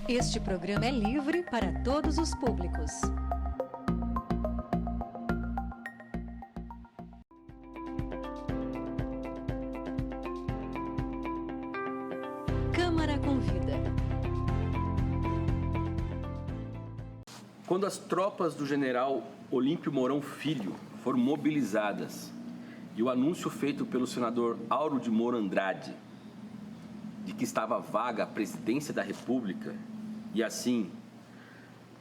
Este programa é livre para todos os públicos. Câmara Convida. Quando as tropas do general Olímpio Mourão Filho foram mobilizadas e o anúncio feito pelo senador Auro de Moura Andrade de que estava vaga a presidência da República e assim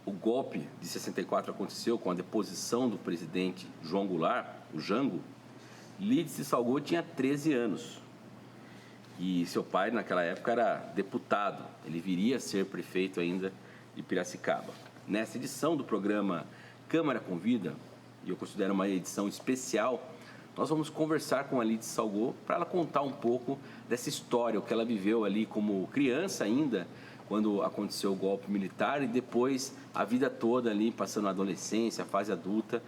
o golpe de 64 aconteceu com a deposição do presidente João Goulart, o Jango, Lídice Salgou tinha 13 anos e seu pai naquela época era deputado, ele viria a ser prefeito ainda de Piracicaba. Nessa edição do programa Câmara Convida, e eu considero uma edição especial, nós vamos conversar com a Lídice Salgou para ela contar um pouco dessa história, o que ela viveu ali como criança ainda, quando aconteceu o golpe militar e depois a vida toda ali, passando a adolescência, a fase adulta,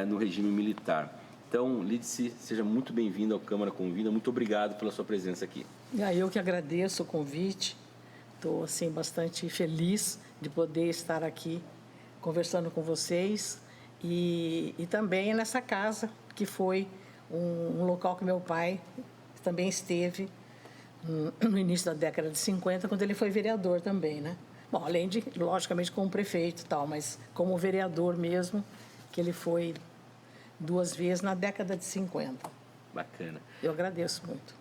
no regime militar. Então, Lídice, seja muito bem-vinda ao Câmara Convida, muito obrigado pela sua presença aqui. Eu que agradeço o convite, estou assim, bastante feliz de poder estar aqui conversando com vocês e também nessa casa, que foi um local que meu pai também esteve no início da década de 50, quando ele foi vereador também, né? Bom, além de, logicamente, como prefeito e tal, mas como vereador mesmo, que ele foi 2 vezes na década de 50. Bacana. Eu agradeço muito.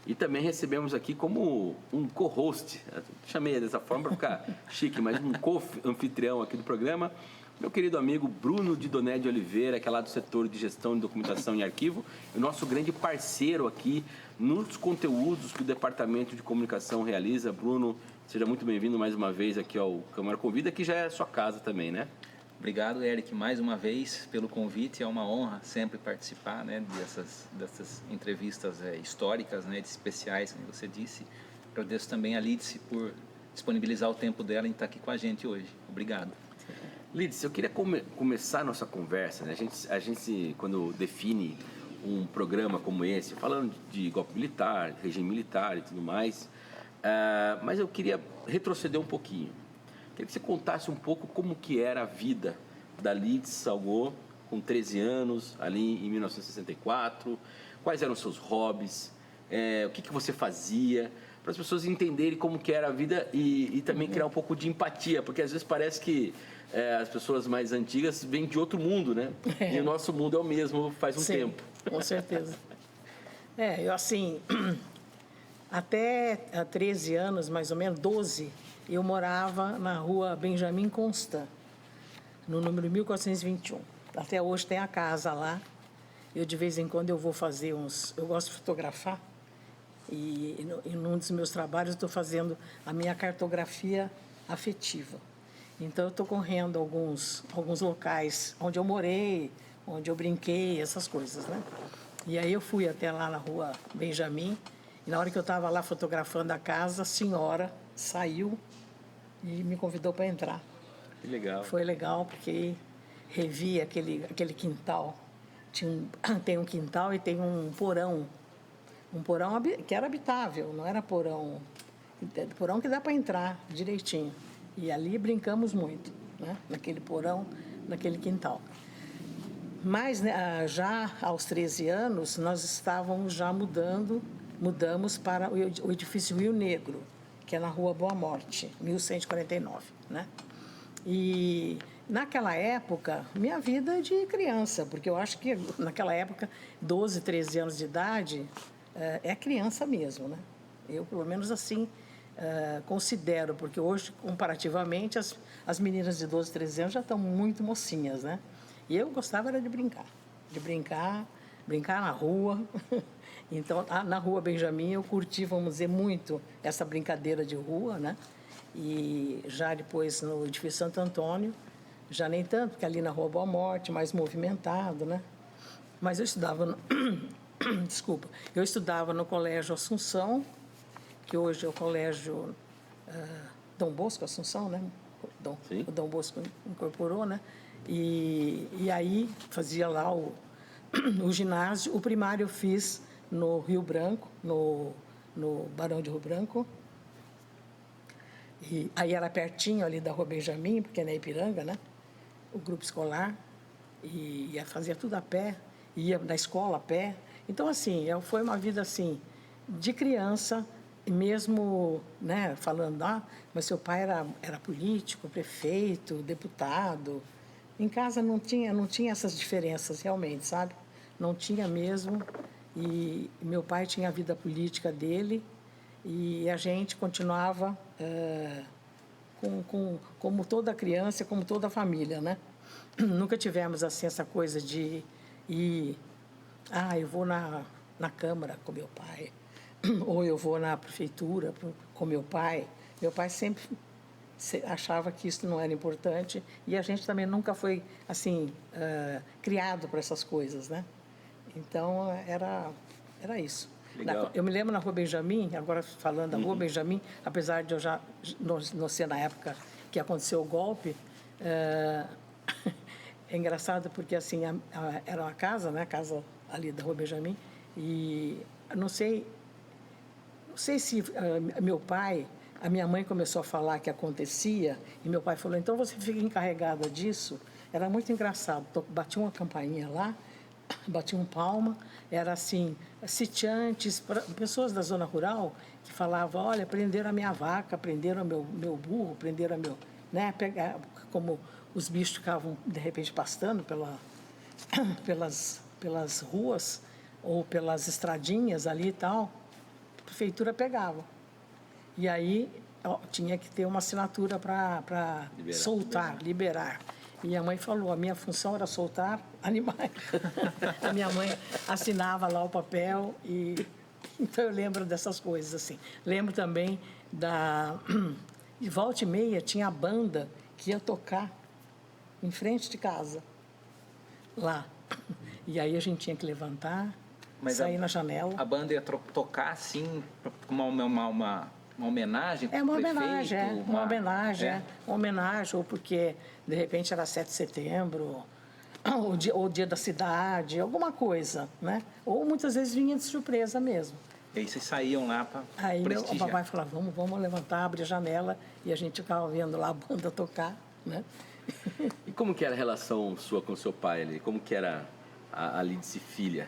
E também recebemos aqui como um co-host, chamei dessa forma para ficar chique, mas um co-anfitrião aqui do programa, meu querido amigo Bruno Didoné de Oliveira, que é lá do setor de gestão de documentação e arquivo, e o nosso grande parceiro aqui nos conteúdos que o Departamento de Comunicação realiza. Bruno, seja muito bem-vindo mais uma vez aqui ao Câmara Convida, que já é a sua casa também, né? Obrigado, Eric, mais uma vez pelo convite. É uma honra sempre participar, né, dessas entrevistas históricas, né, especiais, como você disse. Agradeço também a Lídice por disponibilizar o tempo dela em estar aqui com a gente hoje. Obrigado. Lídice, eu queria começar a nossa conversa, né? A gente, quando define um programa como esse, falando de golpe militar, regime militar e tudo mais, mas eu queria retroceder um pouquinho. Queria que você contasse um pouco como que era a vida da Lídice Salgou com 13 anos, ali em 1964, quais eram os seus hobbies, o que você fazia, para as pessoas entenderem como que era a vida e também criar um pouco de empatia, porque às vezes parece que as pessoas mais antigas vêm de outro mundo, né? E o nosso mundo é o mesmo faz um tempo. Com certeza. Eu assim, até 13 anos, mais ou menos, 12, eu morava na rua Benjamin Constant, no número 1421. Até hoje tem a casa lá. Eu, de vez em quando, eu vou fazer eu gosto de fotografar. E num dos meus trabalhos, eu estou fazendo a minha cartografia afetiva. Então, eu estou correndo alguns locais onde eu morei, onde eu brinquei, essas coisas, né? E aí eu fui até lá na rua Benjamin. E na hora que eu estava lá fotografando a casa, a senhora saiu e me convidou para entrar. Que legal. Foi legal porque revi aquele quintal. Tem um quintal e tem um porão que era habitável, não era porão que dá para entrar direitinho. E ali brincamos muito, né? Naquele porão, naquele quintal. Mas, né, já aos 13 anos, nós estávamos já mudamos para o edifício Rio Negro, que é na Rua Boa Morte, 1149, né? E naquela época, minha vida é de criança, porque eu acho que naquela época, 12, 13 anos de idade, é criança mesmo, né? Eu, pelo menos assim, considero, porque hoje, comparativamente, as meninas de 12, 13 anos já estão muito mocinhas, né? E eu gostava era de brincar na rua. Então, na Rua Benjamin, eu curti, vamos dizer, muito essa brincadeira de rua, né? E já depois no edifício Santo Antônio, já nem tanto, porque ali na Rua Boa Morte, mais movimentado, né? Mas eu estudava eu estudava no Colégio Assunção, que hoje é o Colégio Dom Bosco Assunção, né? O Dom Bosco incorporou, né? E aí fazia lá o ginásio. O primário eu fiz no Rio Branco, no Barão de Rio Branco. E aí era pertinho ali da Rua Benjamin, porque é na Ipiranga, né? O grupo escolar. E fazia tudo a pé, ia na escola a pé. Então, assim, foi uma vida, assim, de criança, mesmo, né, falando, mas seu pai era político, prefeito, deputado. Em casa não tinha essas diferenças, realmente, sabe? Não tinha mesmo. E meu pai tinha a vida política dele e a gente continuava como toda criança, como toda família, né? Nunca tivemos, assim, essa coisa de ir... eu vou na Câmara com meu pai, ou eu vou na prefeitura com meu pai. Meu pai sempre achava que isso não era importante e a gente também nunca foi, assim, criado para essas coisas, né? Então, era isso. Legal. Eu me lembro na Rua Benjamin, agora falando da Rua Benjamin, apesar de eu já não ser na época que aconteceu o golpe, é engraçado porque, assim, era uma casa, né? A casa ali da Rua Benjamin, e não sei se meu pai, a minha mãe começou a falar que acontecia, e meu pai falou, então você fica encarregada disso. Era muito engraçado, batia uma campainha lá, batia um palma, era assim, sitiantes, pessoas da zona rural que falavam, olha, prenderam a minha vaca, prenderam meu burro, prenderam né, como os bichos ficavam, de repente, pastando pelas ruas ou pelas estradinhas ali e tal, a prefeitura pegava. E aí tinha que ter uma assinatura para liberar. E a mãe falou, a minha função era soltar animais. A minha mãe assinava lá o papel e... Então, eu lembro dessas coisas, assim. Lembro também de volta e meia, tinha a banda que ia tocar em frente de casa, lá. E aí a gente tinha que levantar, sair na janela. A banda ia tocar, assim, como uma homenagem para o prefeito? Uma homenagem, ou porque, de repente, era 7 de setembro, ou dia da cidade, alguma coisa, né? Ou muitas vezes vinha de surpresa mesmo. E aí vocês saíam lá para prestigiar. Aí o papai falava, vamos levantar, abrir a janela, e a gente ficava vendo lá a banda tocar, né? E como que era a relação sua com seu pai ali? Como que era a Lídice filha?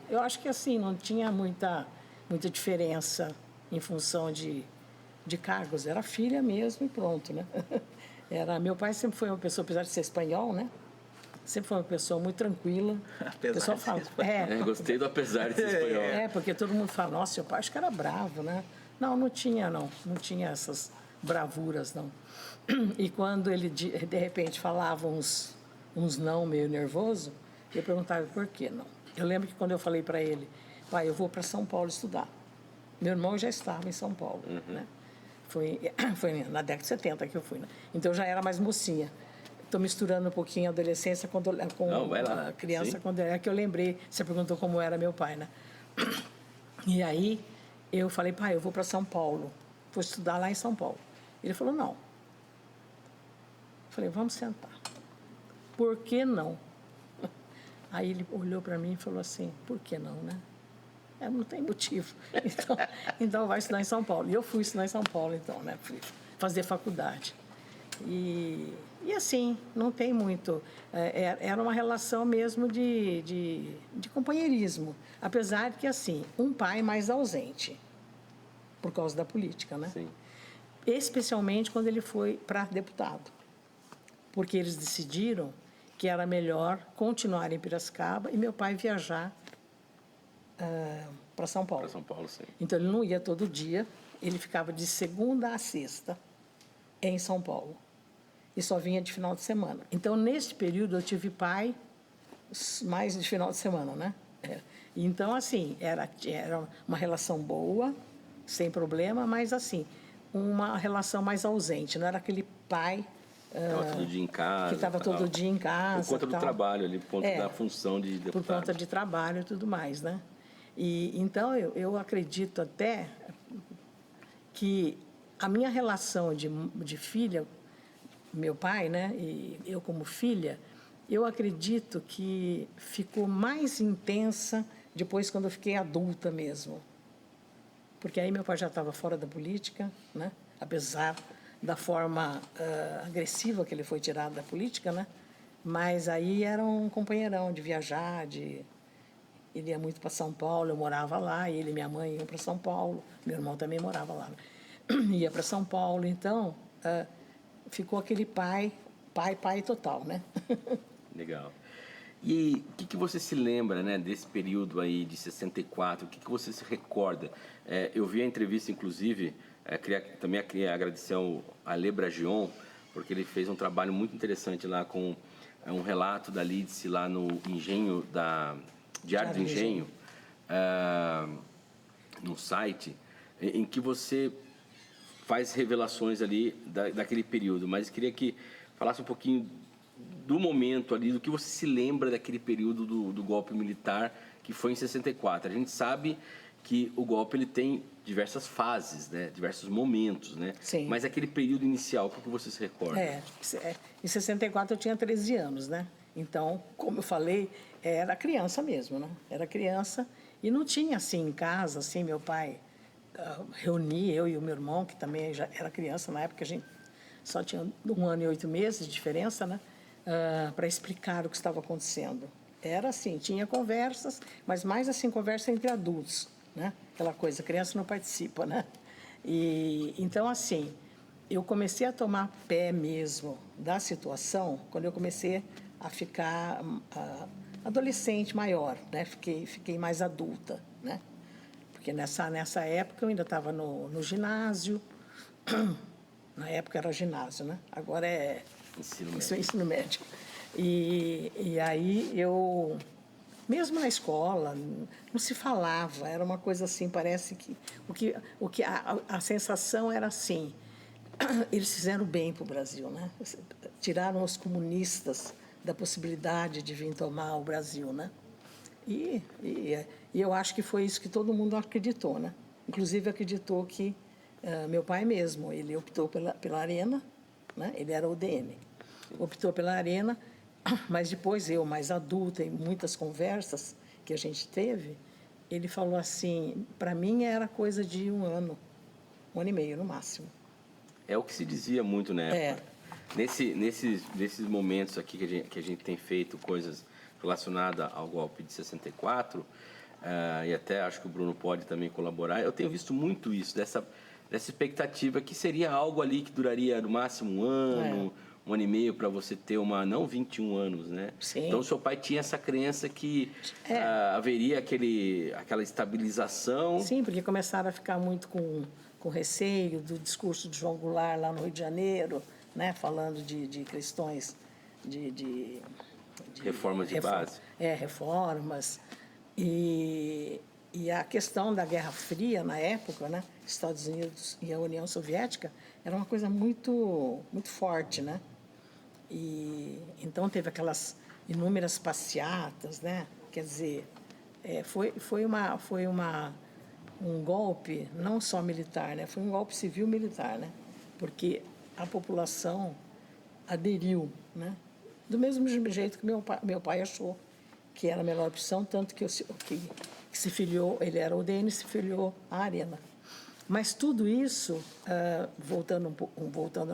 Eu acho que assim, não tinha muita diferença em função de cargos. Era filha mesmo e pronto, né? Meu pai sempre foi uma pessoa, apesar de ser espanhol, né? Sempre foi uma pessoa muito tranquila. Apesar de ser espanhol. Gostei do apesar de ser espanhol. Porque todo mundo fala, nossa, seu pai acho que era bravo, né? Não tinha essas bravuras, não. E quando ele, de repente, falava uns não meio nervoso, eu perguntava por que não. Eu lembro que quando eu falei para ele, pai, eu vou para São Paulo estudar. Meu irmão já estava em São Paulo, né? Foi na década de 70 que eu fui, né? Então, eu já era mais mocinha. Estou misturando um pouquinho a adolescência com a criança, quando é que eu lembrei. Você perguntou como era meu pai, né? E aí, eu falei, pai, eu vou para São Paulo. Vou estudar lá em São Paulo. Ele falou, não. Eu falei, vamos sentar. Por que não? Aí ele olhou para mim e falou assim, por que não, né? Não tem motivo. Então vai estudar em São Paulo. E eu fui estudar em São Paulo, então, né? Fui fazer faculdade. E assim, não tem muito... Era uma relação mesmo de companheirismo. Apesar de que, assim, um pai mais ausente, por causa da política, né? Sim. Especialmente quando ele foi para deputado. Porque eles decidiram que era melhor continuar em Piracicaba e meu pai viajar para São Paulo. Para São Paulo, sim. Então, ele não ia todo dia, ele ficava de segunda a sexta em São Paulo. E só vinha de final de semana. Então, nesse período, eu tive pai mais de final de semana, né? Então, assim, era uma relação boa, sem problema, mas, assim, uma relação mais ausente. Não era aquele pai... Estava todo dia em casa. Que estava todo dia em casa. Por conta do trabalho ali, por conta da função de deputado. Por conta de trabalho e tudo mais, né? E, então, eu acredito até que a minha relação de filha, meu pai, né? E eu como filha, eu acredito que ficou mais intensa depois quando eu fiquei adulta mesmo. Porque aí meu pai já estava fora da política, né? apesar da forma agressiva que ele foi tirado da política, né? Mas aí era um companheirão de viajar, ele ia muito para São Paulo, eu morava lá, ele e minha mãe iam para São Paulo, meu irmão também morava lá, né? Ia para São Paulo, então ficou aquele pai total, né? Legal. E o que você se lembra, né, desse período aí de 64? O que você se recorda? Eu vi a entrevista, inclusive, também queria agradecer ao Ale Bragion, porque ele fez um trabalho muito interessante lá com um relato da Lídice lá no engenho Diário do Engenho, no site, em que você faz revelações ali daquele período. Mas queria que falasse um pouquinho do momento ali, do que você se lembra daquele período do golpe militar, que foi em 64. A gente sabe que o golpe ele tem diversas fases, né? Diversos momentos, né? Sim. Mas aquele período inicial, o que você se recorda? Em 64 eu tinha 13 anos, né? Então, como eu falei, era criança mesmo, né? Era criança e não tinha assim em casa, assim, meu pai reunia eu e o meu irmão, que também já era criança na época, a gente só tinha 1 ano e 8 meses de diferença, né? Para explicar o que estava acontecendo. Era assim, tinha conversas, mas mais assim, conversa entre adultos, né? Aquela coisa, criança não participa, né? E então, assim, eu comecei a tomar pé mesmo da situação quando eu comecei a ficar adolescente maior, né? Fiquei mais adulta, né? Porque nessa época eu ainda estava no ginásio. Na época era ginásio, né? Agora é ensino médio. E aí eu, mesmo na escola, não se falava, era uma coisa assim, parece que a sensação era assim, eles fizeram bem para o Brasil, né? Tiraram os comunistas da possibilidade de vir tomar o Brasil, né? E eu acho que foi isso que todo mundo acreditou, né? Inclusive acreditou que meu pai mesmo, ele optou pela Arena, né? Ele era UDN, optou pela Arena, mas depois eu, mais adulta, em muitas conversas que a gente teve, ele falou assim, para mim era coisa de 1 ano e meio no máximo. É o que se dizia muito na época. Nesses momentos aqui que a gente tem feito coisas relacionadas ao golpe de 64, e até acho que o Bruno pode também colaborar, eu tenho visto muito isso, dessa expectativa que seria algo ali que duraria no máximo 1 ano, 1 ano e meio, para você ter não 21 anos, né? Sim. Então, seu pai tinha essa crença que haveria aquela estabilização. Sim, porque começaram a ficar muito com receio do discurso de João Goulart lá no Rio de Janeiro, né? Falando de questões de reformas de base. Reformas. E a questão da Guerra Fria, na época, né? Estados Unidos e a União Soviética, era uma coisa muito, muito forte, né? E então teve aquelas inúmeras passeatas, né? Quer dizer, foi um golpe não só militar, né? Foi um golpe civil-militar, né? Porque a população aderiu, né? Do mesmo jeito que meu pai achou que era a melhor opção, tanto que se filiou, ele era UDN, se filiou à Arena. Mas tudo isso, voltando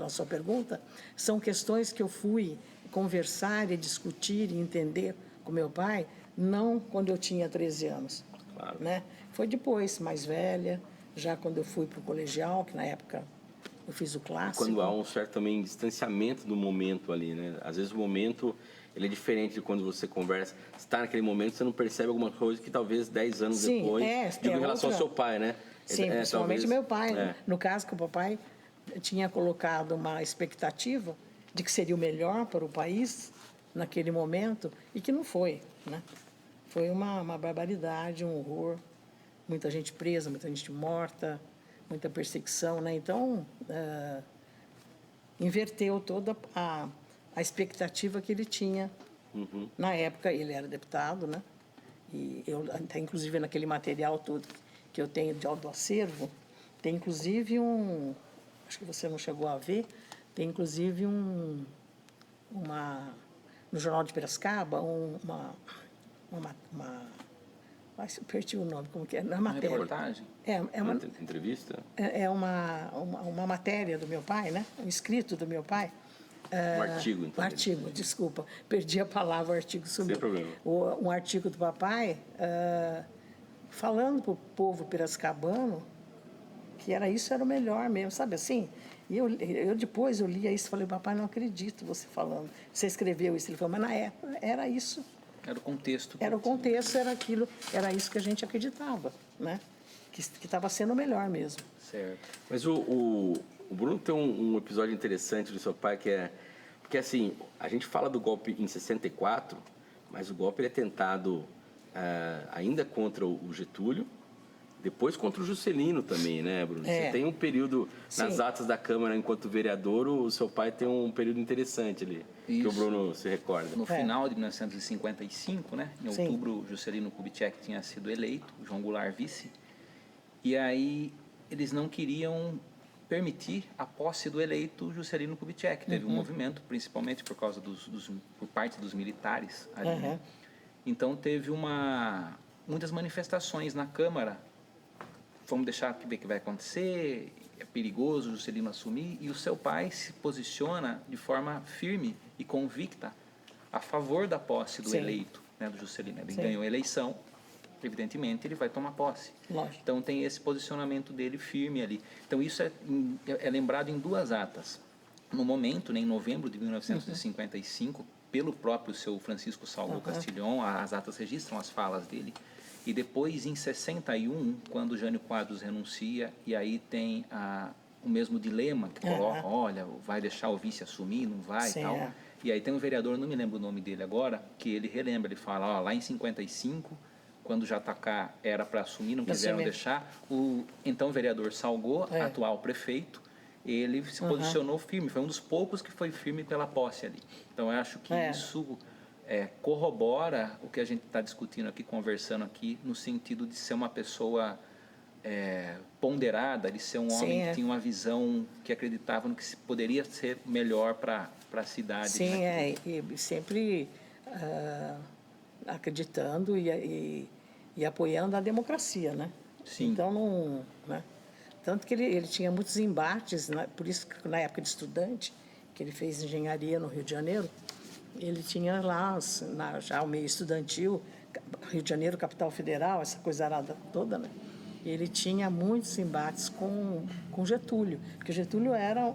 à sua pergunta, são questões que eu fui conversar e discutir e entender com meu pai, não quando eu tinha 13 anos. Claro. Né? Foi depois, mais velha, já quando eu fui para o colegial, que na época eu fiz o clássico. Quando há um certo também distanciamento do momento ali, né? Às vezes o momento ele é diferente de quando você conversa. Você está naquele momento, você não percebe alguma coisa que talvez 10 anos depois, em relação ao seu pai, né? Sim, principalmente talvez, meu pai. Né? No caso que o papai tinha colocado uma expectativa de que seria o melhor para o país naquele momento e que não foi, né? Foi uma barbaridade, um horror, muita gente presa, muita gente morta, muita perseguição, né? Então, inverteu toda a expectativa que ele tinha. Uhum. Na época, ele era deputado, né? E eu, até inclusive, naquele material todo que eu tenho do acervo, tem inclusive acho que você não chegou a ver, tem inclusive no Jornal de Piracicaba, Acho que perdi o nome, como que é? Na Uma matéria. reportagem? É Uma entrevista? uma matéria do meu pai, né? Um escrito do meu pai. Um artigo, então. Um artigo, desculpa. Perdi a palavra, o artigo sumiu. Sem problema. Um artigo do papai falando para o povo piracicabano que isso era o melhor mesmo, sabe assim? E depois eu lia isso e falei, papai, não acredito você falando. Você escreveu isso. Ele falou, mas na época era isso. Era o contexto. Era o contexto, era aquilo, era isso que a gente acreditava, né? Que estava sendo o melhor mesmo. Certo. Mas o Bruno tem um episódio interessante do seu pai que é... Porque, assim, a gente fala do golpe em 64, mas o golpe ele é tentado ainda contra o Getúlio, depois contra o Juscelino também, né, Bruno? Você tem um período, nas atas da Câmara, enquanto vereador, o seu pai tem um período interessante ali, que o Bruno se recorda. No final de 1955, né, em Sim. outubro, Juscelino Kubitschek tinha sido eleito, João Goulart vice, e aí eles não queriam permitir a posse do eleito Juscelino Kubitschek. Teve um movimento, principalmente por causa por parte dos militares ali, né? Então teve muitas manifestações na Câmara. Vamos deixar ver o que vai acontecer, é perigoso o Juscelino assumir, e o seu pai se posiciona de forma firme e convicta a favor da posse do eleito, né, do Juscelino. Ele ganhou a eleição, evidentemente ele vai tomar posse. Lógico. Então tem esse posicionamento dele firme ali. Então isso é lembrado em duas atas. No momento, né, em novembro de 1955, pelo próprio seu Francisco Salvo Castilhon, as atas registram as falas dele. E depois, em 61, quando Jânio Quadros renuncia, e aí tem o mesmo dilema, que coloca, olha, vai deixar o vice assumir, não vai e tal. E aí tem um vereador, não me lembro o nome dele agora, que ele relembra, ele fala, lá em 55, quando o JK era para assumir, não quiseram deixar, então o vereador Salgô, atual prefeito, ele se posicionou firme, foi um dos poucos que foi firme pela posse ali. Então eu acho que isso corrobora o que a gente está discutindo aqui, conversando aqui, no sentido de ser uma pessoa ponderada, de ser um homem que tinha uma visão, que acreditava no que poderia ser melhor para a cidade. Sim, e sempre acreditando e apoiando a democracia, né? Sim. Então, não... Né? Tanto que ele tinha muitos embates, né? Por isso que na época de estudante, que ele fez engenharia no Rio de Janeiro, ele tinha lá, já o meio estudantil, Rio de Janeiro, capital federal, essa coisarada toda, né? E ele tinha muitos embates com Getúlio, porque Getúlio era,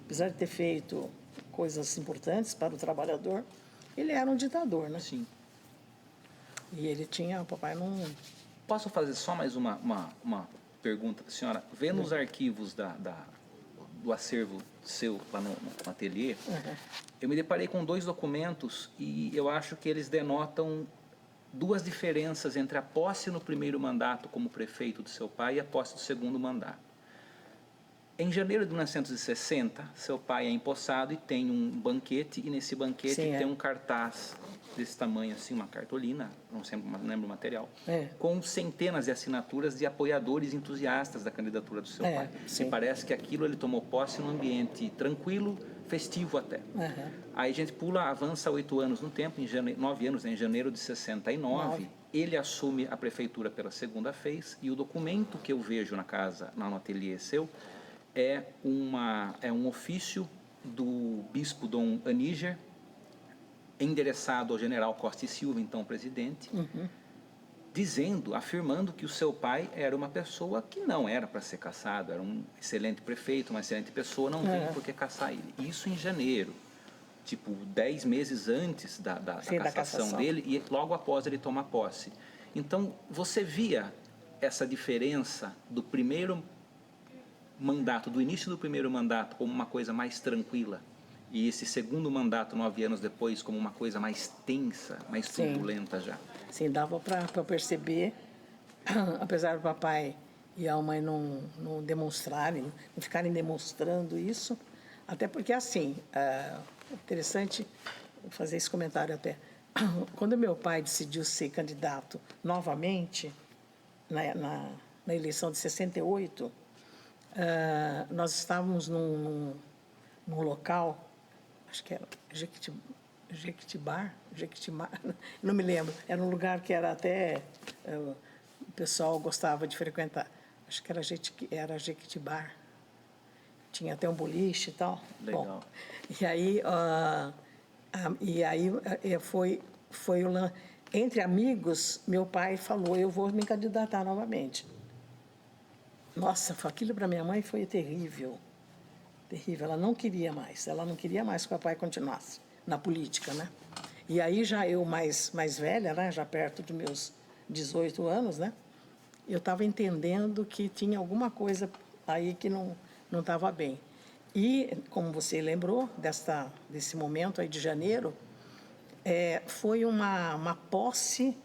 apesar de ter feito coisas importantes para o trabalhador, ele era um ditador, né? Sim. E ele tinha, o papai não... Posso fazer só mais uma pergunta para a senhora? Vê nos arquivos do acervo seu lá no ateliê, eu me deparei com 2 documentos e eu acho que eles denotam 2 diferenças entre a posse no primeiro mandato como prefeito do seu pai e a posse do segundo mandato. Em janeiro de 1960, seu pai é empossado e tem um banquete, e nesse banquete tem um cartaz desse tamanho assim, uma cartolina, não lembro o material, com centenas de assinaturas de apoiadores entusiastas da candidatura do seu pai. Sim. E parece que aquilo ele tomou posse num ambiente tranquilo, festivo até. Aí a gente avança 8 anos no tempo, 9 anos, em janeiro de 69, ele assume a prefeitura pela segunda vez, e o documento que eu vejo na casa, lá no ateliê seu, é um ofício do bispo Dom Aníger, endereçado ao general Costa e Silva, então presidente, afirmando que o seu pai era uma pessoa que não era para ser caçado, era um excelente prefeito, uma excelente pessoa, não tem por que caçar ele. Isso em janeiro, tipo 10 meses antes da cassação dele, e logo após ele tomar posse. Então, você via essa diferença do primeiro mandato, do início do primeiro mandato, como uma coisa mais tranquila, e esse segundo mandato, 9 anos depois, como uma coisa mais tensa, mais turbulenta já. Sim, dava para perceber, apesar do papai e a mãe não demonstrarem, não ficarem demonstrando isso, até porque, assim, interessante fazer esse comentário até. Quando meu pai decidiu ser candidato novamente, na eleição de 68, nós estávamos num local, acho que era Jequitibá, não me lembro. Era um lugar que era até o pessoal gostava de frequentar. Acho que era Jequitibá. Tinha até um boliche e tal. Legal. Bom, e aí foi entre amigos, meu pai falou, eu vou me candidatar novamente. Nossa, aquilo para minha mãe foi terrível. Terrível. Ela não queria mais que o papai continuasse na política, né? E aí já eu mais velha, né, já perto dos meus 18 anos, né, eu estava entendendo que tinha alguma coisa aí que não estava bem. E, como você lembrou, desse momento aí de janeiro, foi uma posse,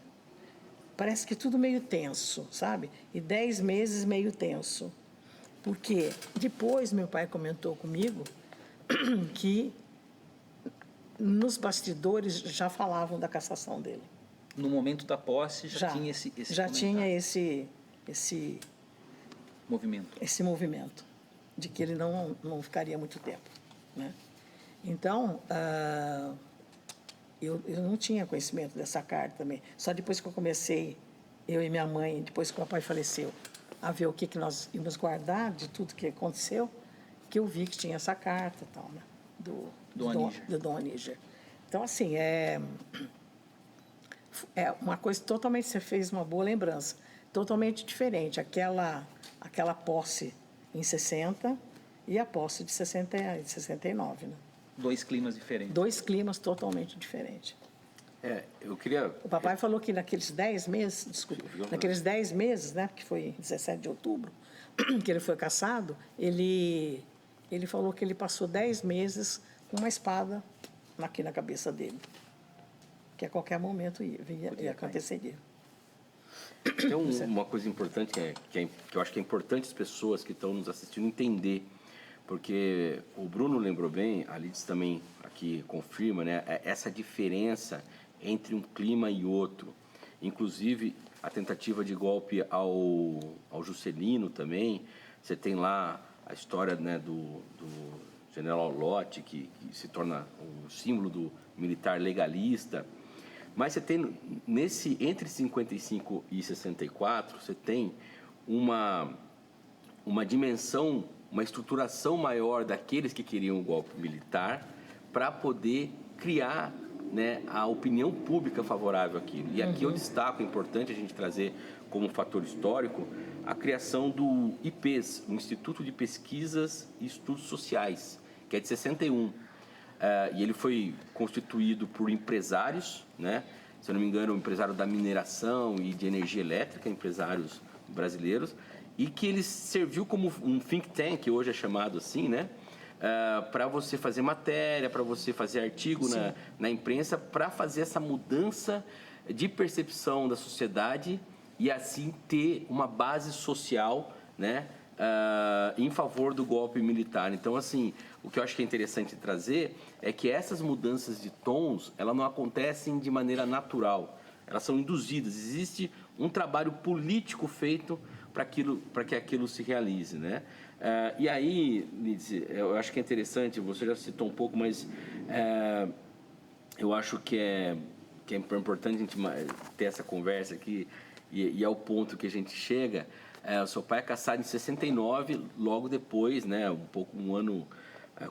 parece que tudo meio tenso, sabe? E 10 meses meio tenso. Porque depois meu pai comentou comigo que nos bastidores já falavam da cassação dele. No momento da posse já tinha esse já tinha esse movimento de que ele não ficaria muito tempo, né? Então, eu não tinha conhecimento dessa carta também. Só depois que eu comecei, eu e minha mãe, depois que o papai faleceu, a ver o que nós íamos guardar de tudo que aconteceu, que eu vi que tinha essa carta e tal, né? Do Dom Aníger. Então, assim, é uma coisa totalmente, você fez uma boa lembrança, totalmente diferente. Aquela posse em 60 e a posse de 69, né? Dois climas diferentes. Dois climas totalmente diferentes. Eu queria... O papai falou que naqueles 10 meses, naqueles 10 meses, né, que foi 17 de outubro, que ele foi cassado, ele falou que ele passou 10 meses com uma espada aqui na cabeça dele, que a qualquer momento ia acontecer. Tem uma coisa importante que eu acho que é importante as pessoas que estão nos assistindo entender, porque o Bruno lembrou bem, a Lides também aqui confirma, né, essa diferença entre um clima e outro. Inclusive, a tentativa de golpe ao Juscelino também. Você tem lá a história, né, do general Lott, que se torna um símbolo do militar legalista. Mas você tem, entre 55 e 64, você tem uma dimensão, uma estruturação maior daqueles que queriam o golpe militar para poder criar, né, a opinião pública favorável àquilo. E aqui eu destaco, é importante a gente trazer como fator histórico a criação do IPES, o Instituto de Pesquisas e Estudos Sociais, que é de 61. E ele foi constituído por empresários, né? Se eu não me engano, um empresário da mineração e de energia elétrica, empresários brasileiros, e que ele serviu como um think tank, hoje é chamado assim, né? Para você fazer matéria, para você fazer artigo na imprensa, para fazer essa mudança de percepção da sociedade e assim ter uma base social, né, em favor do golpe militar. Então, assim, o que eu acho que é interessante trazer é que essas mudanças de tons, elas não acontecem de maneira natural, elas são induzidas. Existe um trabalho político feito para que aquilo se realize, né? E aí, Lides, eu acho que é interessante, você já citou um pouco, mas eu acho que é importante a gente ter essa conversa aqui, e é o ponto que a gente chega. O seu pai é cassado em 69, logo depois, né,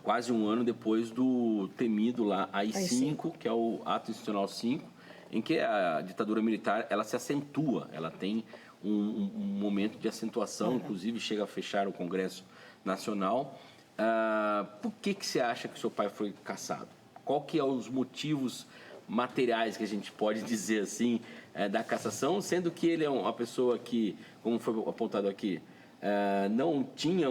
quase um ano depois do temido lá AI-5, que é o Ato Institucional 5, em que a ditadura militar ela se acentua, ela tem um momento de acentuação, inclusive chega a fechar o Congresso Nacional. Por que você acha que seu pai foi cassado? Qual que é os motivos materiais que a gente pode dizer assim da cassação, sendo que ele é uma pessoa que, como foi apontado aqui, não tinha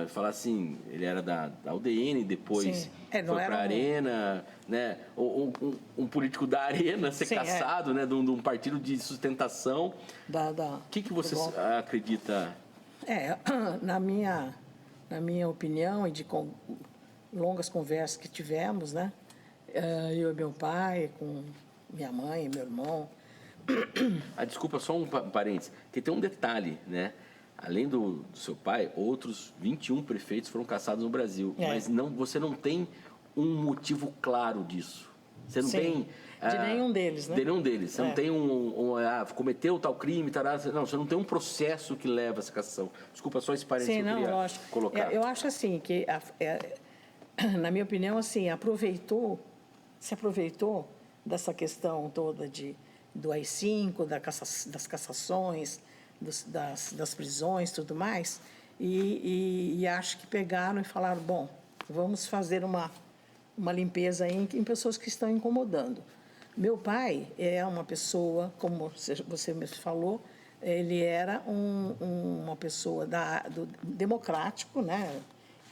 falar assim, ele era da UDN, depois foi para a Arena, né? Um político da Arena ser cassado, né? De um partido de sustentação. O que você acredita? Na minha opinião e de longas conversas que tivemos, né? Eu e meu pai, com minha mãe, meu irmão. Desculpa, só um parênteses, que tem um detalhe, né? Além do seu pai, outros 21 prefeitos foram cassados no Brasil, mas você não tem um motivo claro disso. Você não Sim, tem... de nenhum deles, né? De nenhum deles. Você não tem cometeu tal crime, não, você não tem um processo que leva a essa cassação. Desculpa, só esse parênteses Sim, que eu não, queria lógico. colocar. Eu acho assim que, na minha opinião, assim, se aproveitou dessa questão toda do AI-5, das cassações, das prisões, tudo mais, e acho que pegaram e falaram, bom, vamos fazer uma limpeza aí em pessoas que estão incomodando. Meu pai é uma pessoa, como você mesmo falou, ele era uma pessoa do democrático, né?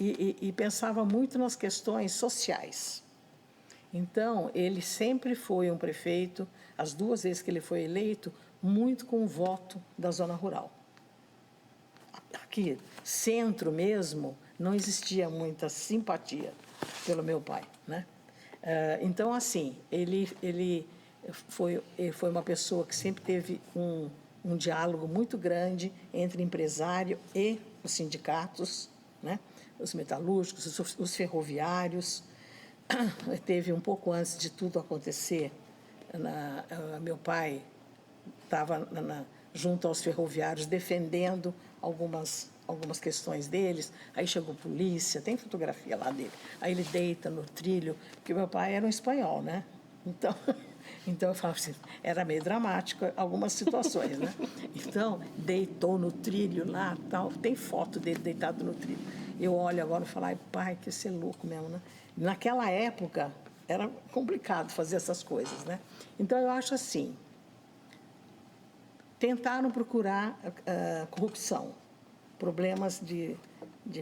E pensava muito nas questões sociais. Então, ele sempre foi um prefeito, as 2 vezes que ele foi eleito, muito com o voto da zona rural. Aqui, centro mesmo, não existia muita simpatia pelo meu pai, né? Então, assim, ele foi uma pessoa que sempre teve um diálogo muito grande entre empresário e os sindicatos, né? Os metalúrgicos, os ferroviários. Teve um pouco antes de tudo acontecer, meu pai estava junto aos ferroviários defendendo algumas questões deles. Aí chegou a polícia, tem fotografia lá dele. Aí ele deita no trilho, porque meu pai era um espanhol, né? Então eu falava assim, era meio dramático algumas situações, né? Então, deitou no trilho lá, tal. Tem foto dele deitado no trilho. Eu olho agora e falo, ai, pai, que você é louco mesmo, né? Naquela época, era complicado fazer essas coisas, né? Então, eu acho assim, tentaram procurar corrupção, problemas de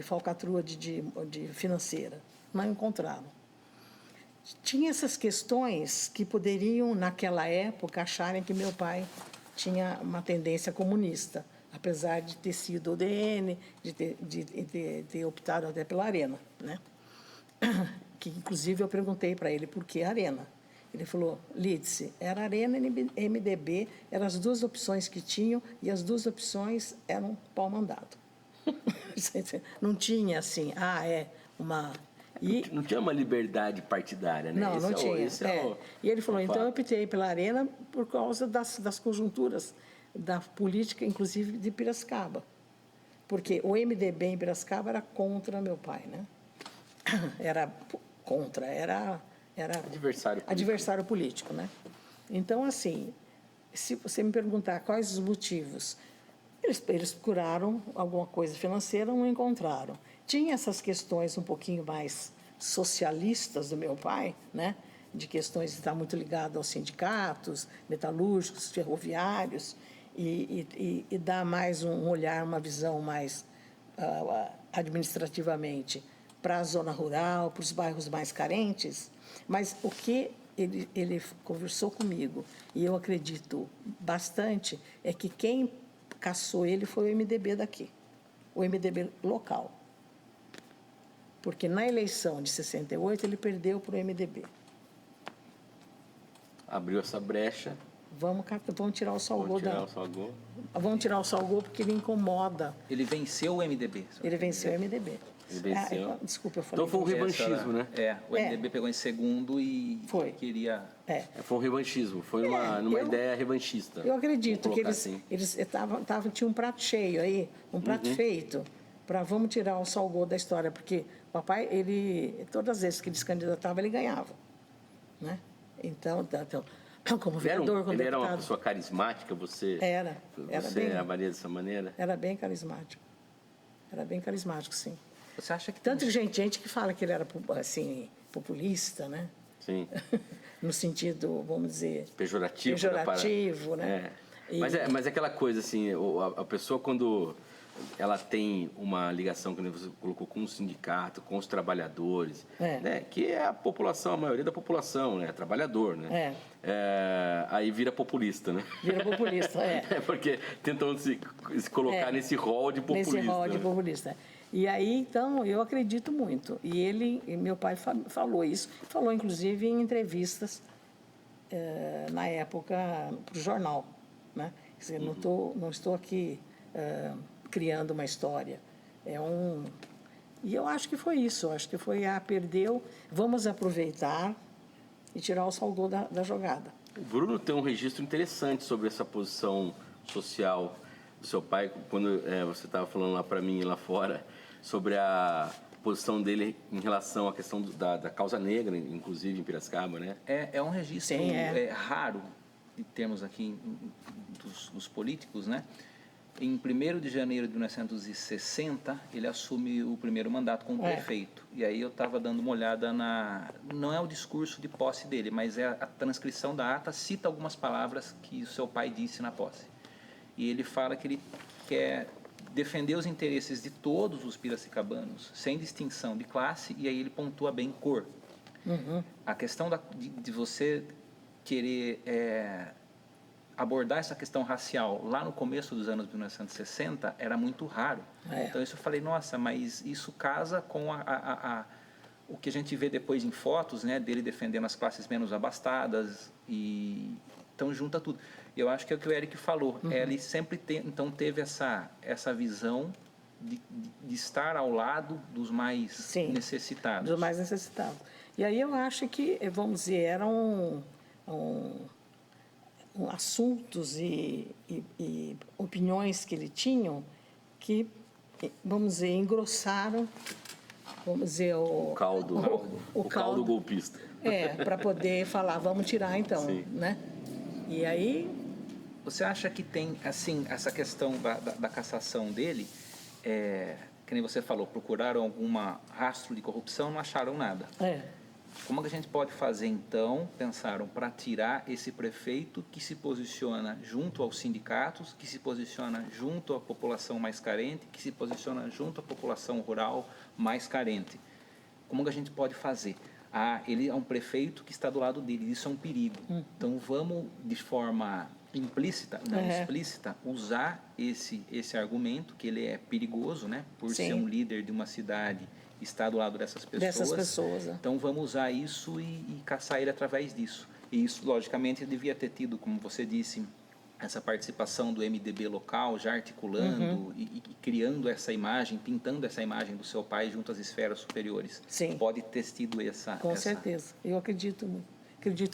falcatrua de financeira, não encontraram. Tinha essas questões que poderiam, naquela época, acharem que meu pai tinha uma tendência comunista, apesar de ter sido ODN, de ter optado até pela Arena, né? Que, inclusive, eu perguntei para ele por que Arena. Ele falou, Lídice, era Arena e MDB, eram as 2 opções que tinham, e as 2 opções eram pau-mandado. Não tinha assim, uma... Não tinha uma liberdade partidária, né? Não tinha. E ele falou, então eu optei pela Arena por causa das conjunturas da política, inclusive de Piracicaba. Porque o MDB em Piracicaba era contra meu pai, né? Era contra, era adversário político, né? Então, assim, se você me perguntar quais os motivos, eles procuraram alguma coisa financeira, não encontraram. Tinha essas questões um pouquinho mais socialistas do meu pai, né? De questões de estar muito ligado aos sindicatos, metalúrgicos, ferroviários, e dar mais um olhar, uma visão mais administrativamente para a zona rural, para os bairros mais carentes. Mas o que ele conversou comigo, e eu acredito bastante, é que quem caçou ele foi o MDB daqui, o MDB local. Porque na eleição de 68 ele perdeu para o MDB. Abriu essa brecha. Vamos tirar o Salgô. Vamos tirar o Salgô porque ele incomoda. Ele venceu o MDB. Ele venceu o MDB. Ele venceu. Desculpa, eu falei. Então foi um revanchismo, né? O MDB pegou em segundo e queria... Foi um revanchismo, foi numa ideia revanchista. Eu acredito que eles tinham um prato cheio aí, um prato feito, para vamos tirar o Salgô da história, porque o papai, todas as vezes que ele se candidatava, ele ganhava, né? Então como vereador, como deputado... Ele era uma pessoa carismática, você avalia dessa maneira? Era bem carismático. Era bem carismático, sim. Você acha que... Tanto gente que fala que ele era, assim, populista, né? Sim. No sentido, vamos dizer... Pejorativo, né? Mas é aquela coisa, assim, a pessoa quando... ela tem uma ligação, como você colocou, com o sindicato, com os trabalhadores, né? Que é a população, a maioria da população, né? Trabalhador, né? Aí vira populista, né? Vira populista, porque tentam se colocar nesse rol de populista. Nesse rol de populista. E aí, então, eu acredito muito. E meu pai falou isso, falou inclusive em entrevistas na época para o jornal, né? Quer dizer, não estou aqui... criando uma história. E eu acho que foi isso, eu acho que foi, perdeu, vamos aproveitar e tirar o Salgado da jogada. O Bruno tem um registro interessante sobre essa posição social do seu pai, quando você estava falando lá para mim, lá fora, sobre a posição dele em relação à questão da causa negra, inclusive em Piracicaba, né? É um registro Sim, raro, em termos aqui dos políticos, né? Em 1º de janeiro de 1960, ele assume o primeiro mandato como prefeito. E aí eu estava dando uma olhada não é o discurso de posse dele, mas é a transcrição da ata, cita algumas palavras que o seu pai disse na posse. E ele fala que ele quer defender os interesses de todos os piracicabanos, sem distinção de classe, e aí ele pontua bem cor. Uhum. A questão de você querer abordar essa questão racial lá no começo dos anos 1960 era muito raro. Então isso eu falei, nossa, mas isso casa com o que a gente vê depois em fotos, né, dele defendendo as classes menos abastadas, e então junta tudo. Eu acho que é o que o Eric falou. Ele sempre teve essa visão de estar ao lado dos mais necessitados. Dos mais necessitados. E aí eu acho que, vamos dizer, eram assuntos e opiniões que ele tinha que, vamos dizer, engrossaram, vamos dizer, o caldo golpista. Para poder falar, vamos tirar então, né? E aí... Você acha que tem, assim, essa questão da cassação dele, que nem você falou, procuraram alguma rastro de corrupção, não acharam nada. Como que a gente pode fazer, então, pensaram, para tirar esse prefeito que se posiciona junto aos sindicatos, que se posiciona junto à população mais carente, que se posiciona junto à população rural mais carente? Como que a gente pode fazer? Ele é um prefeito que está do lado dele, isso é um perigo. Então, vamos, de forma implícita, não explícita, usar esse argumento, que ele é perigoso, né? Por ser um líder de uma cidade, está do lado dessas pessoas. Então, vamos usar isso e caçar ele através disso. E isso, logicamente, ele devia ter tido, como você disse, essa participação do MDB local, já articulando e criando essa imagem, pintando essa imagem do seu pai junto às esferas superiores. Pode ter tido essa... Com certeza. Eu acredito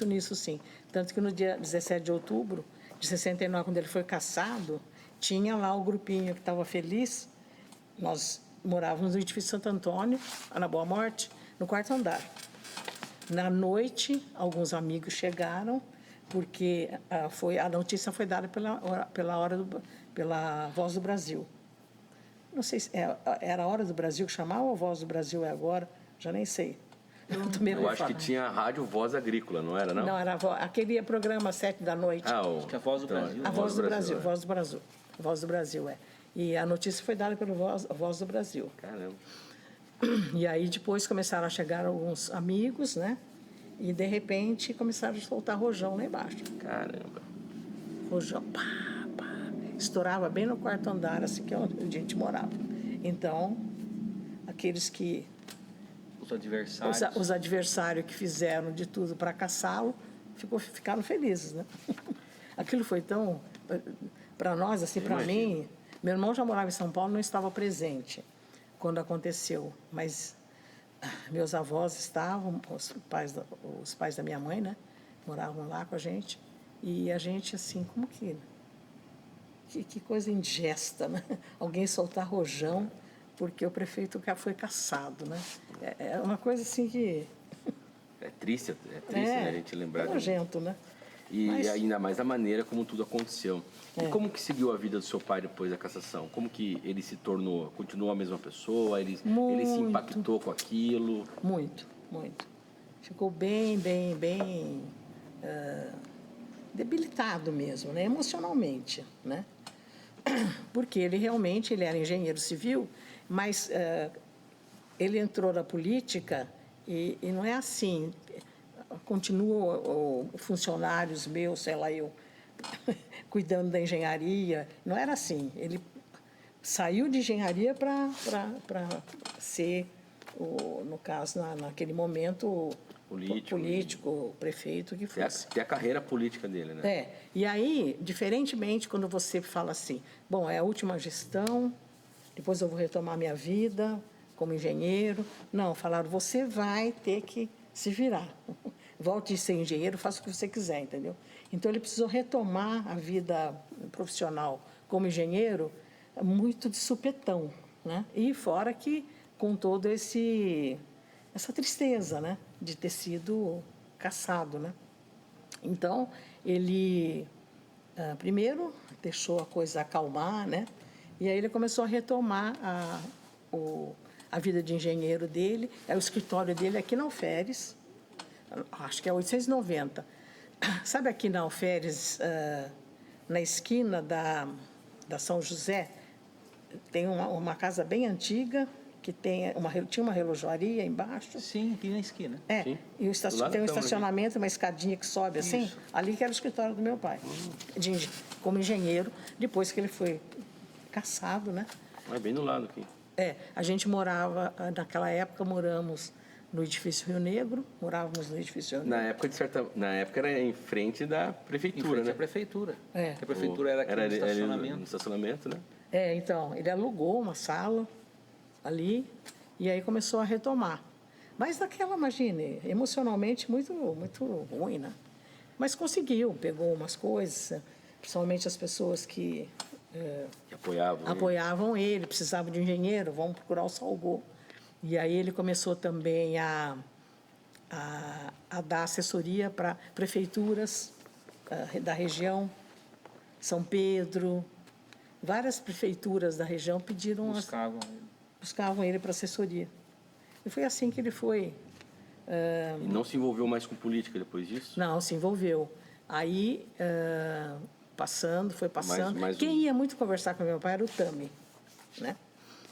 nisso, sim. Tanto que no dia 17 de outubro de 69, quando ele foi cassado, tinha lá o grupinho que estava feliz. Nós morávamos no edifício Santo Antônio, na Boa Morte, no 4º andar. Na noite, alguns amigos chegaram, porque a notícia foi dada pela Voz do Brasil. Não sei se era a Hora do Brasil que chamava ou a Voz do Brasil é agora, já nem sei. Eu acho que tinha a Rádio Voz Agrícola, não era, não? Não, era aquele programa 7 da noite. Que é a Voz do Brasil. A Voz do Brasil, Voz do Brasil. Voz do Brasil, E a notícia foi dada pela Voz do Brasil. Caramba. E aí depois começaram a chegar alguns amigos, né? E de repente começaram a soltar rojão lá embaixo. Caramba. Rojão, pá. Estourava bem no 4º andar, assim que é onde a gente morava. Então, aqueles que... Os adversários que fizeram de tudo para caçá-lo, ficaram felizes, né? Aquilo foi tão... Para nós, assim, para mim... Meu irmão já morava em São Paulo, não estava presente quando aconteceu, mas meus avós estavam, os pais da minha mãe, né? Moravam lá com a gente, e a gente, assim, como que coisa indigesta, né? Alguém soltar rojão porque o prefeito foi cassado, né? É uma coisa assim que... É triste, né, a gente lembrar. É nojento, né? E ainda mais a maneira como tudo aconteceu. E como que seguiu a vida do seu pai depois da cassação? Como que ele se tornou? Continuou a mesma pessoa? Ele se impactou com aquilo? Muito. Ficou bem debilitado mesmo, né? Emocionalmente, né? Porque ele era engenheiro civil, mas ele entrou na política e não é assim. Continuam funcionários meus, sei lá, eu cuidando da engenharia. Não era assim. Ele saiu de engenharia para ser, no caso, naquele momento, político, prefeito, que fosse. Tem a carreira política dele, né? E aí, diferentemente, quando você fala assim, bom, é a última gestão, depois eu vou retomar minha vida, como engenheiro. Não, falaram, você vai ter que se virar. Volte a ser engenheiro, faça o que você quiser, entendeu? Então, ele precisou retomar a vida profissional como engenheiro muito de supetão, né? E fora que com todo essa tristeza, né? De ter sido cassado, né? Então, ele primeiro deixou a coisa acalmar, né? E aí ele começou a retomar a vida de engenheiro dele. O escritório dele aqui na Alferes, acho que é 890. Sabe aqui na Alferes, na esquina da São José, tem uma casa bem antiga, que tinha uma relojoaria embaixo. Sim, aqui na esquina. Sim. E tem um estacionamento, uma escadinha que sobe assim. Isso. Ali que era o escritório do meu pai, como engenheiro, depois que ele foi cassado, né? É bem do lado aqui. A gente morava, naquela época, moramos no edifício Rio Negro, morávamos no edifício Rio Negro. Na época era em frente da Em prefeitura, frente né? à prefeitura. É. A prefeitura era aqui no ali estacionamento. no estacionamento, né? Então, ele alugou uma sala ali e aí começou a retomar. Mas daquela, imagine, emocionalmente muito, muito ruim, né? Mas conseguiu, pegou umas coisas, principalmente as pessoas que Que apoiavam. apoiavam ele, precisavam de um engenheiro, vamos procurar o Salgô. E aí ele começou também a dar assessoria para prefeituras da região, São Pedro, várias prefeituras da região pediram, buscavam ele para assessoria. E foi assim que ele foi. E não se envolveu mais com política depois disso? Não, se envolveu. Aí, foi passando. Quem ia muito conversar com meu pai era o Tami, né?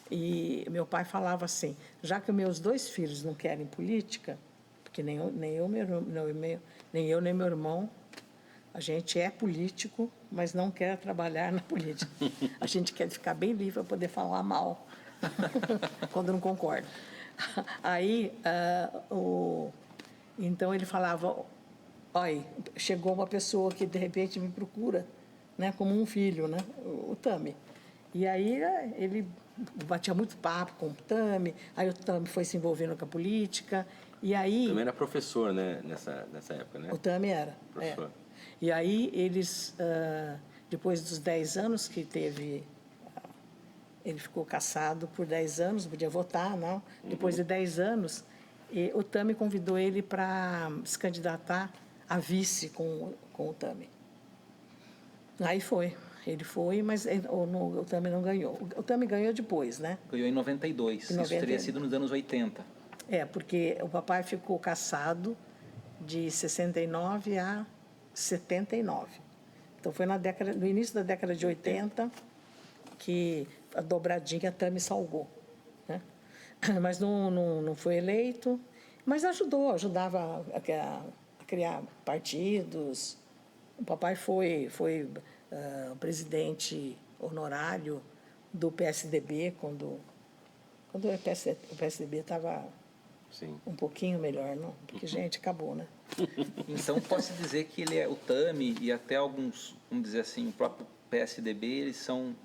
E meu pai falava assim, já que meus 2 filhos não querem política, porque nem eu nem meu irmão, a gente é político, mas não quer trabalhar na política. A gente quer ficar bem livre para poder falar mal, quando não concorda. Aí, então ele falava, olha, chegou uma pessoa que de repente me procura, né, como um filho, né, o Tami. E aí ele batia muito papo com o Tami, aí o Tami foi se envolvendo com a política, e aí... Também era professor, né, nessa época, né? O Tami era. Professor. E aí eles, depois dos 10 anos que teve... Ele ficou cassado por 10 anos, não podia votar, não. Depois de 10 anos, o Tami convidou ele para se candidatar a vice com o Tami. Aí foi. Ele foi, mas o Tami não ganhou. O Tami ganhou depois, né? Ganhou em 92. Isso teria sido nos anos 80. Porque o papai ficou cassado de 69 a 79. Então, foi no início da década de 80 que a dobradinha Tami Salgô, né? Mas não foi eleito, mas ajudava a criar partidos. O papai foi presidente honorário do PSDB quando o PSDB estava um pouquinho melhor, não? Porque, gente, acabou, né? Então, posso dizer que o Tami e até alguns, vamos dizer assim, o próprio PSDB, eles são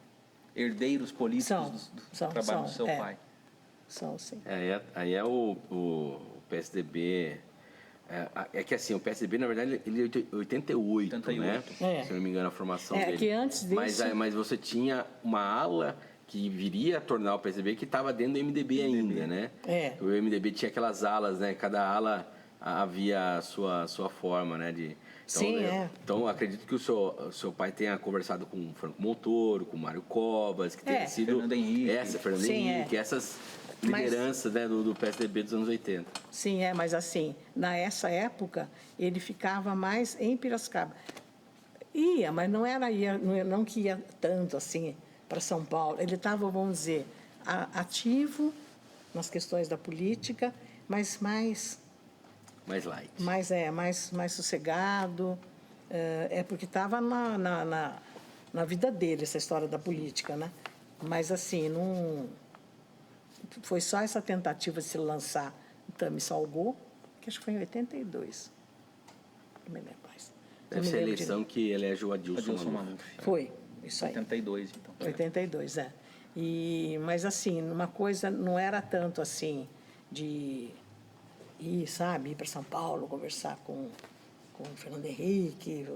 herdeiros políticos do trabalho do seu pai. São, sim. Aí é o PSDB... É que assim, o PSDB, na verdade, ele é 88, né? Se eu não me engano, a formação dele. Que antes disso... Mas você tinha uma ala que viria a tornar o PSDB que estava dentro do MDB ainda, né? O MDB tinha aquelas alas, né? Cada ala havia a sua forma, né? Então, acredito que o seu pai tenha conversado com o Franco Montoro, com o Mário Covas, que tenha sido... Fernando Henrique. Fernando Henrique, essas... liderança, né, do PSDB dos anos 80. Sim, mas assim, nessa época, ele ficava mais em Piracicaba. Mas não que ia tanto assim para São Paulo. Ele estava, vamos dizer, ativo nas questões da política, mas mais light. Mais sossegado. Porque estava na vida dele, essa história da política, né? Mas assim, não... Foi só essa tentativa de se lançar o Tami Salgô, que acho que foi em 82. Não me lembro mais. Deve ser a eleição que elege o Adilson Maluf. Foi, isso aí. 82, então. 82, Mas, assim, uma coisa não era tanto assim de ir, sabe, ir para São Paulo, conversar com o Fernando Henrique.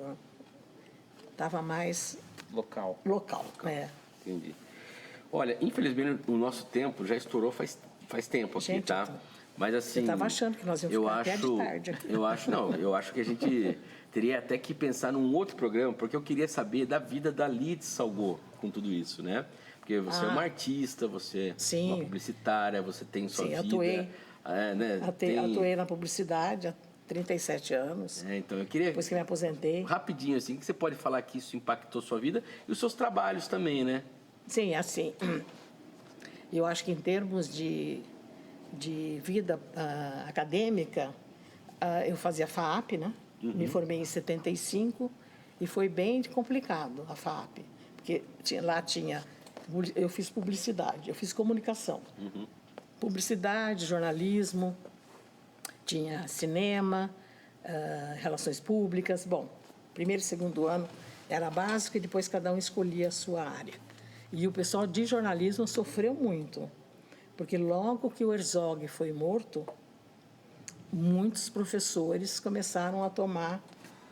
Estava mais Local. local. É. Entendi. Olha, infelizmente o nosso tempo já estourou faz tempo aqui, Gente, tá? então, Mas assim, eu estava achando que nós íamos ficar até de tarde aqui. Eu acho que a gente teria até que pensar num outro programa, porque eu queria saber da vida da Lides Salgô com tudo isso, né? Porque você é uma artista, você é uma publicitária, você tem sua vida. Atuei. Né? Atuei na publicidade há 37 anos. Então eu queria Depois que me aposentei. rapidinho assim, que você pode falar que isso impactou sua vida e os seus trabalhos também, né? Sim, assim, eu acho que em termos de vida acadêmica, eu fazia FAAP, né? Me formei em 75 e foi bem complicado a FAAP, porque eu fiz publicidade, eu fiz comunicação. Publicidade, jornalismo, tinha cinema, relações públicas. Bom, primeiro e segundo ano era básico e depois cada um escolhia a sua área. E o pessoal de jornalismo sofreu muito, porque logo que o Herzog foi morto, muitos professores começaram a tomar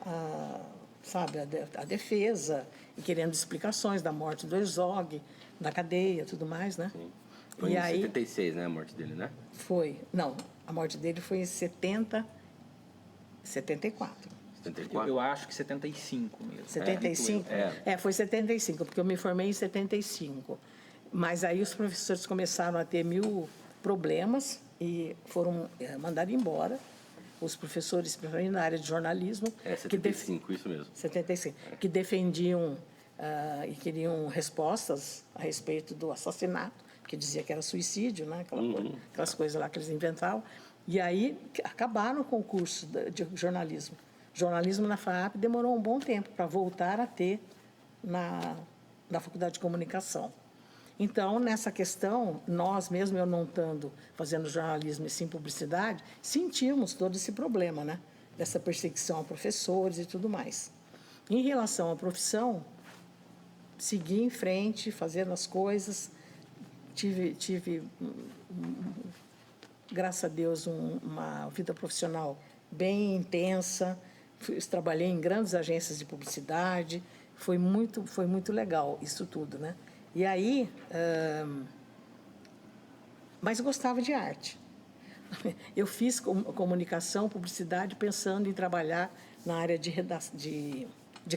a defesa e querendo explicações da morte do Herzog, da cadeia, tudo mais, né? Sim. Foi em 76, né, a morte dele, né? Foi. Não, a morte dele foi em 74. 74? Eu acho que 75 mesmo. 75? Foi 75, porque eu me formei em 75. Mas aí os professores começaram a ter 1000 problemas e foram mandados embora. Os professores, principalmente na área de jornalismo... 75, isso mesmo. 75. Que defendiam e queriam respostas a respeito do assassinato, que dizia que era suicídio, né? Aquelas coisas lá que eles inventavam. E aí acabaram com o curso de jornalismo. Jornalismo na FAAP demorou um bom tempo para voltar a ter na Faculdade de Comunicação. Então, nessa questão, nós, mesmo eu não estando fazendo jornalismo e sim publicidade, sentimos todo esse problema, né? Dessa perseguição a professores e tudo mais. Em relação à profissão, segui em frente, fazendo as coisas. Tive graças a Deus, uma vida profissional bem intensa. Trabalhei em grandes agências de publicidade. Foi muito legal isso tudo, né? E aí, mas gostava de arte. Eu fiz comunicação, publicidade, pensando em trabalhar na área de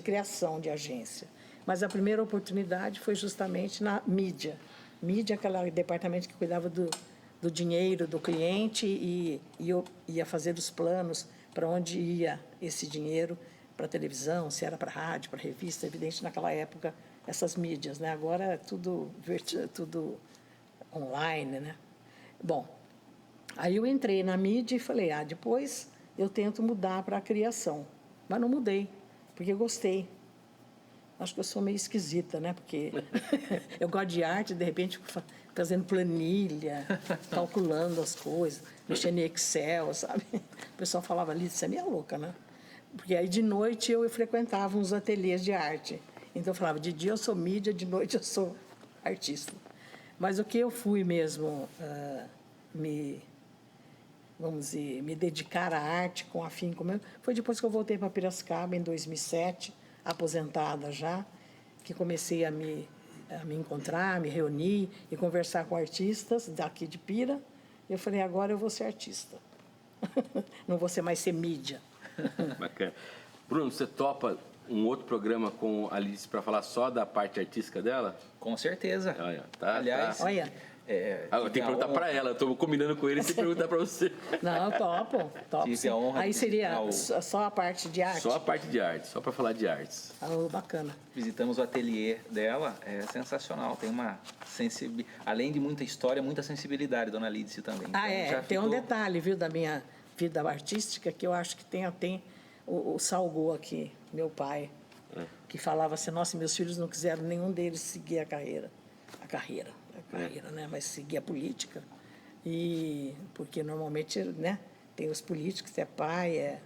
criação de agência. Mas a primeira oportunidade foi justamente na mídia. Mídia, aquele departamento que cuidava do dinheiro do cliente e eu ia fazer os planos para onde ia esse dinheiro, para televisão, se era para rádio, para revista, evidente, naquela época, essas mídias, né? Agora é tudo online, né? Bom, aí eu entrei na mídia e falei, depois eu tento mudar para a criação. Mas não mudei, porque eu gostei. Acho que eu sou meio esquisita, né? Porque eu gosto de arte, de repente fico fazendo planilha, calculando as coisas, mexendo em Excel, sabe? O pessoal falava, Liz, você é meio louca, né? Porque aí de noite eu frequentava uns ateliês de arte. Então eu falava, de dia eu sou mídia, de noite eu sou artista. Mas o que eu fui mesmo me dedicar à arte com afinco mesmo, foi depois que eu voltei para Piracicaba, em 2007, aposentada já, que comecei a me encontrar, me reunir e conversar com artistas daqui de Pira. Eu falei, agora eu vou ser artista. Não vou mais ser mídia. Bacana. Bruno, você topa um outro programa com a Alice para falar só da parte artística dela? Com certeza. Olha, Aliás, olha. Eu tenho que perguntar para ela, eu estou combinando com ele sem perguntar para você. Não, topo. Tive a honra Aí de seria visitar só a parte de arte? Só a parte de arte, só para falar de artes. Bacana. Visitamos o ateliê dela, é sensacional. Tem uma sensibilidade, além de muita história, muita sensibilidade, dona Lídice também. Então, tem um detalhe, viu, da minha vida artística, que eu acho que tem o Salgô aqui, meu pai, que falava assim, nossa, meus filhos não quiseram nenhum deles seguir a carreira, né? Mas seguir a política. Porque normalmente, né, tem os políticos, é pai, é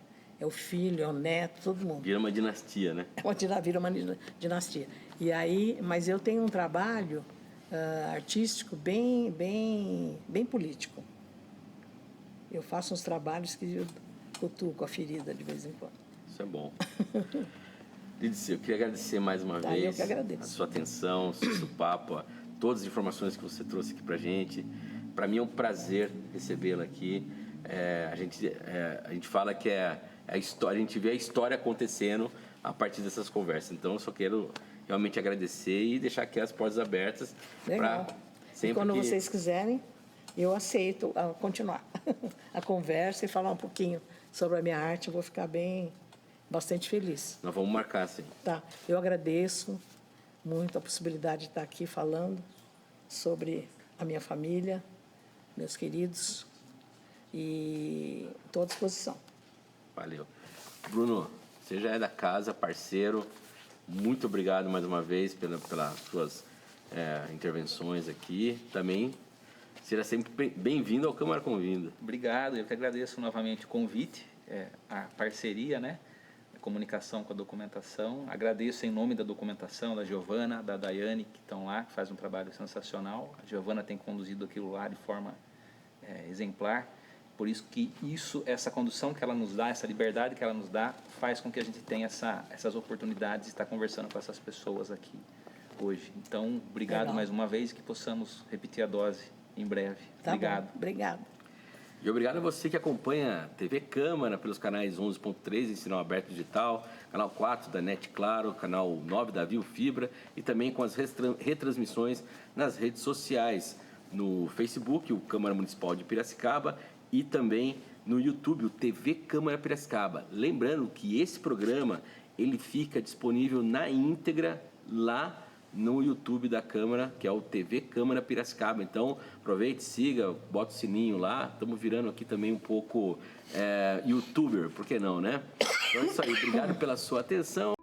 o filho, é o neto, todo mundo. Vira uma dinastia, né? Vira uma dinastia. E aí, mas eu tenho um trabalho artístico bem político. Eu faço uns trabalhos que eu cutuco a ferida de vez em quando. Isso é bom. Lídice, eu queria agradecer mais uma Eu vez que agradeço. a sua atenção, o seu papo, todas as informações que você trouxe aqui para a gente. Para mim é um prazer recebê-la aqui. A gente fala que é a história, a gente vê a história acontecendo a partir dessas conversas. Então, eu só quero realmente agradecer e deixar aqui as portas abertas Legal. para E sempre quando que... vocês quiserem, eu aceito continuar a conversa e falar um pouquinho sobre a minha arte. Eu vou ficar bastante feliz. Nós vamos marcar, sim. Tá. Eu agradeço muito a possibilidade de estar aqui falando sobre a minha família, meus queridos, e estou à disposição. Valeu. Bruno, você já é da casa, parceiro. Muito obrigado mais uma vez pelas suas intervenções aqui. Também seja sempre bem-vindo ao Câmara Convinda. Obrigado, eu que agradeço novamente o convite, a parceria, né? A comunicação com a documentação. Agradeço em nome da documentação, da Giovana, da Daiane, que estão lá, que fazem um trabalho sensacional. A Giovana tem conduzido aquilo lá de forma exemplar. Por isso que essa condução que ela nos dá, essa liberdade que ela nos dá, faz com que a gente tenha essas oportunidades de estar conversando com essas pessoas aqui hoje. Então, obrigado Legal. mais uma vez e que possamos repetir a dose em breve. Tá Obrigado. bom. Obrigado. E obrigado a você que acompanha a TV Câmara pelos canais 11.3 em sinal aberto digital, canal 4 da NET Claro, canal 9 da Viu Fibra e também com as retransmissões nas redes sociais, no Facebook, o Câmara Municipal de Piracicaba, e também no YouTube, o TV Câmara Piracicaba. Lembrando que esse programa ele fica disponível na íntegra lá no YouTube da Câmara, que é o TV Câmara Piracicaba. Então, aproveite, siga, bota o sininho lá. Estamos virando aqui também um pouco youtuber, por que não, né? Então é isso aí. Obrigado pela sua atenção.